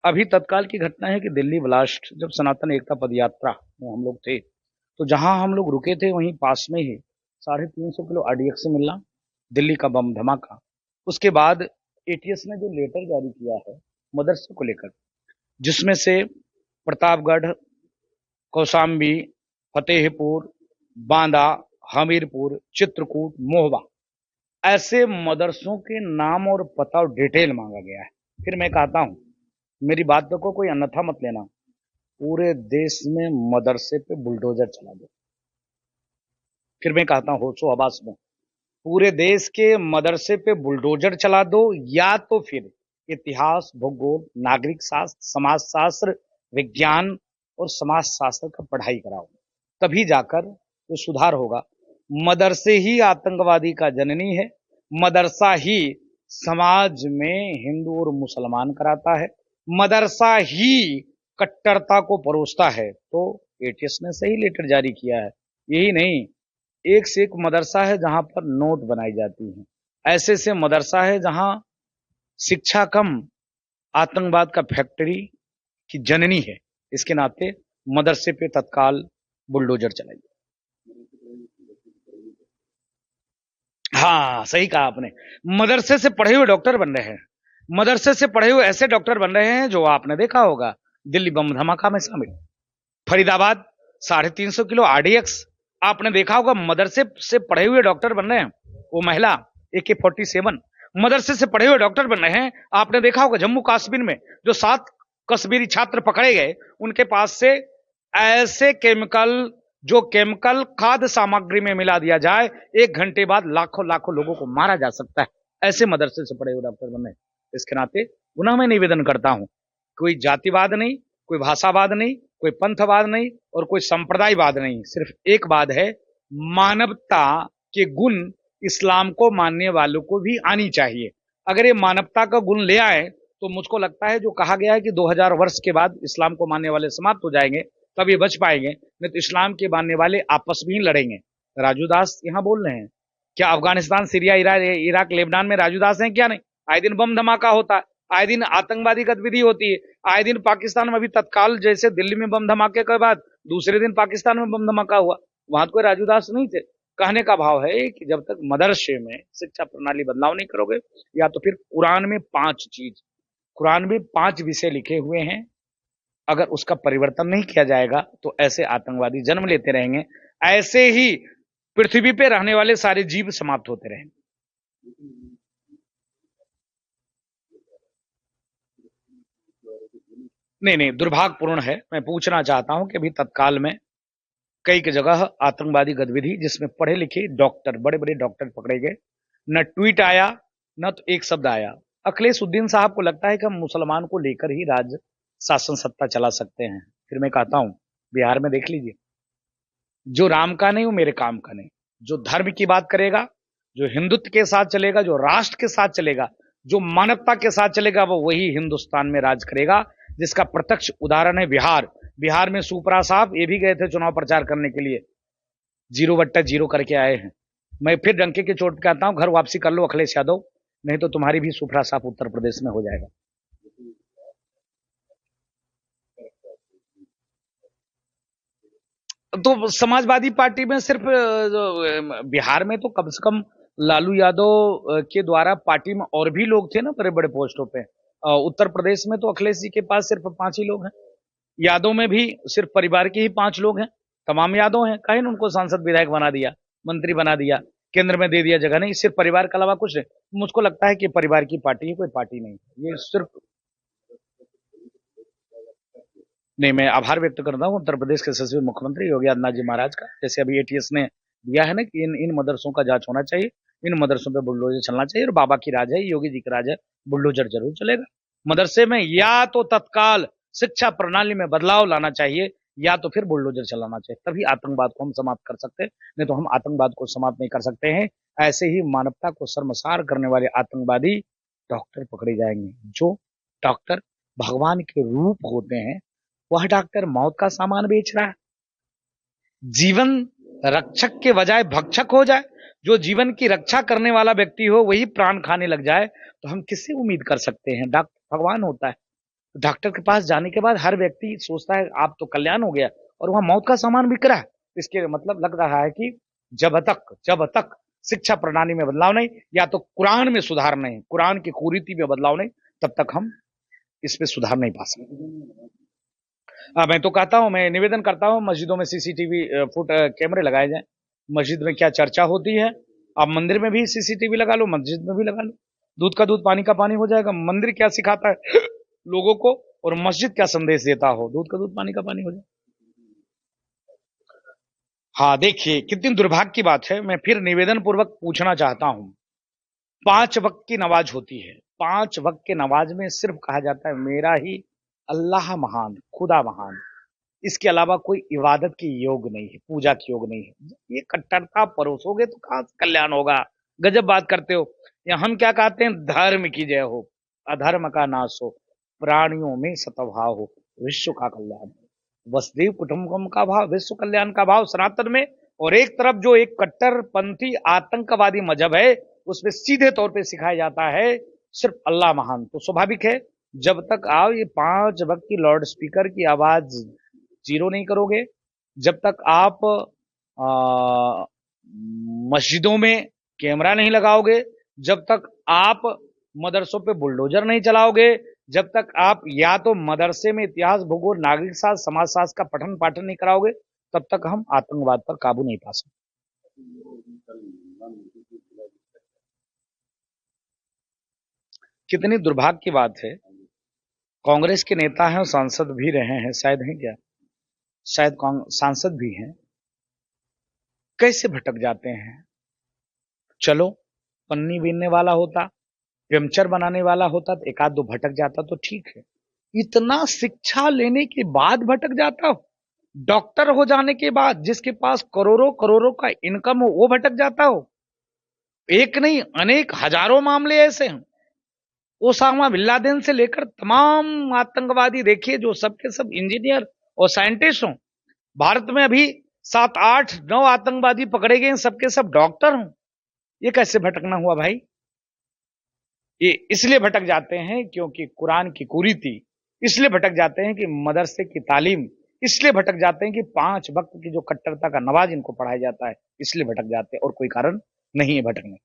अभी तत्काल की घटना है कि दिल्ली ब्लास्ट, जब सनातन एकता पदयात्रा में हम लोग थे, तो जहां हम लोग रुके थे वहीं पास में ही 350 किलो आरडीएक्स से मिलना, दिल्ली का बम धमाका। उसके बाद एटीएस ने जो लेटर जारी किया है मदरसे को लेकर, जिसमें से प्रतापगढ़, कौशाम्बी, फतेहपुर, बांदा, हमीरपुर, चित्रकूट, मोहबा, ऐसे मदरसों के नाम और पता और डिटेल मांगा गया है। फिर मैं कहता हूं, मेरी बात को कोई अन्यथा मत लेना, पूरे देश में मदरसे पे बुलडोजर चला दो। फिर मैं कहता हूं होशो हवास में, पूरे देश के मदरसे पे बुलडोजर चला दो, या तो फिर इतिहास, भूगोल, नागरिक शास्त्र, समाज शास्त्र, विज्ञान और समाज शास्त्र का पढ़ाई कराओ, तभी जाकर तो सुधार होगा। मदरसे ही आतंकवादी का जननी है, मदरसा ही समाज में हिंदू और मुसलमान कराता है, मदरसा ही कट्टरता को परोसता है। तो एटीएस ने सही लेटर जारी किया है। यही नहीं, एक से एक मदरसा है जहां पर नोट बनाई जाती हैं, ऐसे से मदरसा है जहां शिक्षा कम आतंकवाद का फैक्ट्री की जननी है। इसके नाते मदरसे पे तत्काल बुलडोजर चलाइए। हाँ, सही कहा आपने। मदरसे से पढ़े हुए डॉक्टर बन रहे हैं, मदरसे से पढ़े हुए ऐसे डॉक्टर बन रहे हैं जो आपने देखा होगा दिल्ली बम धमाका में शामिल, फरीदाबाद 350 किलो आरडीएक्स, आपने देखा होगा मदरसे से पढ़े हुए डॉक्टर बन रहे हैं। वो महिला AK-47 मदरसे से पढ़े हुए डॉक्टर बन रहे हैं। आपने देखा होगा जम्मू कश्मीर में जो 7 कश्मीरी छात्र पकड़े गए, उनके पास से ऐसे केमिकल, जो केमिकल खाद्य सामग्री में मिला दिया जाए, 1 घंटे बाद लाखों लाखों लोगों को मारा जा सकता है। ऐसे मदरसे से पढ़े हुए डॉक्टर बन रहे हैं। इसके नाते पुनः मैं निवेदन करता हूं, कोई जातिवाद नहीं, कोई भाषावाद नहीं, कोई पंथवाद नहीं और कोई संप्रदायवाद नहीं, सिर्फ एक बात है, मानवता के गुण इस्लाम को मानने वालों को भी आनी चाहिए। अगर ये मानवता का गुण ले आए तो मुझको लगता है जो कहा गया है कि 2000 वर्ष के बाद इस्लाम को मानने वाले समाप्त हो जाएंगे, तब ये बच पाएंगे, नहीं तो इस्लाम के मानने वाले आपस में ही लड़ेंगे। राजू दास यहाँ बोल रहे हैं, क्या अफगानिस्तान, सीरिया, इराक, लेबनान में राजू दास हैं क्या? नहीं, आए दिन बम धमाका होता है, आए दिन आतंकवादी गतिविधि होती है, आए दिन पाकिस्तान में अभी तत्काल जैसे दिल्ली में बम धमाके के बाद दूसरे दिन पाकिस्तान में बम धमाका हुआ, वहां तो कोई राजू दास नहीं थे। कहने का भाव है कि जब तक मदरसे में शिक्षा प्रणाली बदलाव नहीं करोगे, या तो फिर कुरान में 5 विषय लिखे हुए हैं, अगर उसका परिवर्तन नहीं किया जाएगा तो ऐसे आतंकवादी जन्म लेते रहेंगे, ऐसे ही पृथ्वी पे रहने वाले सारे जीव समाप्त होते रहेंगे। नहीं, दुर्भाग्यपूर्ण है। मैं पूछना चाहता हूं कि अभी तत्काल में कई की जगह आतंकवादी गतिविधि जिसमें पढ़े लिखे डॉक्टर, बड़े बड़े डॉक्टर पकड़े गए, न ट्वीट आया न तो एक शब्द आया। अखिलेश उद्दीन साहब को लगता है कि हम मुसलमान को लेकर ही राज्य शासन सत्ता चला सकते हैं। फिर मैं कहता हूं, बिहार में देख लीजिए, जो राम का नहीं वो मेरे काम का नहीं, जो धर्म की बात करेगा, जो हिंदुत्व के साथ चलेगा, जो राष्ट्र के साथ चलेगा, जो मानवता के साथ चलेगा, वो वही हिंदुस्तान में राज करेगा। जिसका प्रत्यक्ष उदाहरण है बिहार। बिहार में सुपरा साहब ये भी गए थे चुनाव प्रचार करने के लिए, 0/0 करके आए हैं। मैं फिर डंके की चोट पे कहता हूं, घर वापसी कर लो अखिलेश यादव, नहीं तो तुम्हारी भी सुपरा साहब उत्तर प्रदेश में हो जाएगा। तो समाजवादी पार्टी में सिर्फ बिहार में तो कम से कम लालू यादव के द्वारा पार्टी में और भी लोग थे ना बड़े बड़े पोस्टों पे। उत्तर प्रदेश में तो अखिलेश जी के पास सिर्फ 5 ही लोग हैं। यादव में भी सिर्फ परिवार के ही 5 लोग हैं, तमाम यादव हैं, कहीं उनको सांसद विधायक बना दिया, मंत्री बना दिया, केंद्र में दे दिया जगह, नहीं, सिर्फ परिवार के अलावा कुछ नहीं। मुझको लगता है कि परिवार की पार्टी है, कोई पार्टी नहीं, ये सिर्फ। नहीं, मैं आभार व्यक्त करता हूँ उत्तर प्रदेश के यशस्वी मुख्यमंत्री योगी आदित्यनाथ जी महाराज का, जैसे अभी एटीएस ने दिया है ना कि इन मदरसों का जांच होना चाहिए, इन मदरसों पे बुलडोजर चलना चाहिए, और बाबा की राज है, योगी जी की राज है, बुलडोजर जरूर चलेगा मदरसे में। या तो तत्काल शिक्षा प्रणाली में बदलाव लाना चाहिए, या तो फिर बुलडोजर चलाना चाहिए, तभी आतंकवाद को हम समाप्त कर सकते हैं, नहीं तो हम आतंकवाद को समाप्त नहीं कर सकते हैं। ऐसे ही मानवता को शर्मसार करने वाले आतंकवादी डॉक्टर पकड़े जाएंगे। जो डॉक्टर भगवान के रूप होते हैं, वह डॉक्टर मौत का सामान बेच रहा है, जीवन रक्षक के बजाय भक्षक हो जाए। जो जीवन की रक्षा करने वाला व्यक्ति हो वही प्राण खाने लग जाए, तो हम किससे उम्मीद कर सकते हैं? डॉक्टर भगवान होता है। डॉक्टर के पास जाने के बाद हर व्यक्ति सोचता है आप तो कल्याण हो गया, और वहां मौत का सामान बिक रहा है। इसके मतलब लग रहा है कि जब तक शिक्षा प्रणाली में बदलाव नहीं, या तो कुरान में सुधार नहीं, कुरान की कुरीति में बदलाव नहीं, तब तक हम इस पे सुधार नहीं पा सकते। मैं तो कहता हूं, मैं निवेदन करता हूं, मस्जिदों में सीसीटीवी फुट कैमरे लगाए जाएं। मस्जिद में क्या चर्चा होती है, आप मंदिर में भी सीसीटीवी लगा लो, मस्जिद में भी लगा लो। दूध का दूध, पानी का पानी हो जाएगा। मंदिर क्या सिखाता है लोगों को, और मस्जिद क्या संदेश देता हो, दूध का दूध, पानी का पानी हो जाए। हाँ, देखिए कितनी दुर्भाग्य की बात है। मैं फिर निवेदन पूर्वक पूछना चाहता हूं, 5 वक्त की नमाज होती है, 5 वक्त के नमाज में सिर्फ कहा जाता है मेरा ही अल्लाह महान, खुदा महान, इसके अलावा कोई इबादत की योग नहीं है, पूजा की योग नहीं है। ये कट्टरता परोसोगे तो कहां से कल्याण होगा। गजब बात करते हो। या हम क्या कहते हैं, धर्म की जय हो, अधर्म का नाश हो, प्राणियों में सतभाव हो, विश्व का कल्याण हो। वसुधैव कुटुंबकम का भाव, विश्व कल्याण का भाव सनातन में। और एक तरफ जो एक कट्टरपंथी आतंकवादी मजहब है, उसमें सीधे तौर पे सिखाया जाता है सिर्फ अल्लाह महान। तो स्वाभाविक है, जब तक आप ये 5 वक्त की लाउड स्पीकर की आवाज जीरो नहीं करोगे, जब तक आप मस्जिदों में कैमरा नहीं लगाओगे, जब तक आप मदरसों पे बुलडोजर नहीं चलाओगे, जब तक आप या तो मदरसे में इतिहास, भूगोल, नागरिक शास्त्र, समाज शास्त्र का पठन पाठन नहीं कराओगे, तब तक हम आतंकवाद पर काबू नहीं पा सकते। कितनी दुर्भाग्य की बात है, कांग्रेस के नेता हैं और सांसद भी रहे हैं, शायद हैं क्या, शायद सांसद भी हैं, कैसे भटक जाते हैं। चलो, पन्नी बीनने वाला होता, पंचर बनाने वाला होता, तो एक आध दो भटक जाता तो ठीक है। इतना शिक्षा लेने के बाद भटक जाता हो, डॉक्टर हो जाने के बाद, जिसके पास करोड़ों करोड़ों का इनकम हो, वो भटक जाता हो। एक नहीं, अनेक हजारों मामले ऐसे हैं। ओसामा बिन लादेन से लेकर तमाम आतंकवादी देखिए, जो सबके सब इंजीनियर और साइंटिस्ट हों। भारत में अभी 7, 8, 9 आतंकवादी पकड़े गए, सबके सब डॉक्टर हों। ये कैसे भटकना हुआ भाई। ये इसलिए भटक जाते हैं क्योंकि कुरान की कुरीति, इसलिए भटक जाते हैं कि मदरसे की तालीम, इसलिए भटक जाते हैं कि 5 वक्त की जो कट्टरता का नमाज इनको पढ़ाया जाता है, इसलिए भटक जाते हैं, और कोई कारण नहीं है भटकने।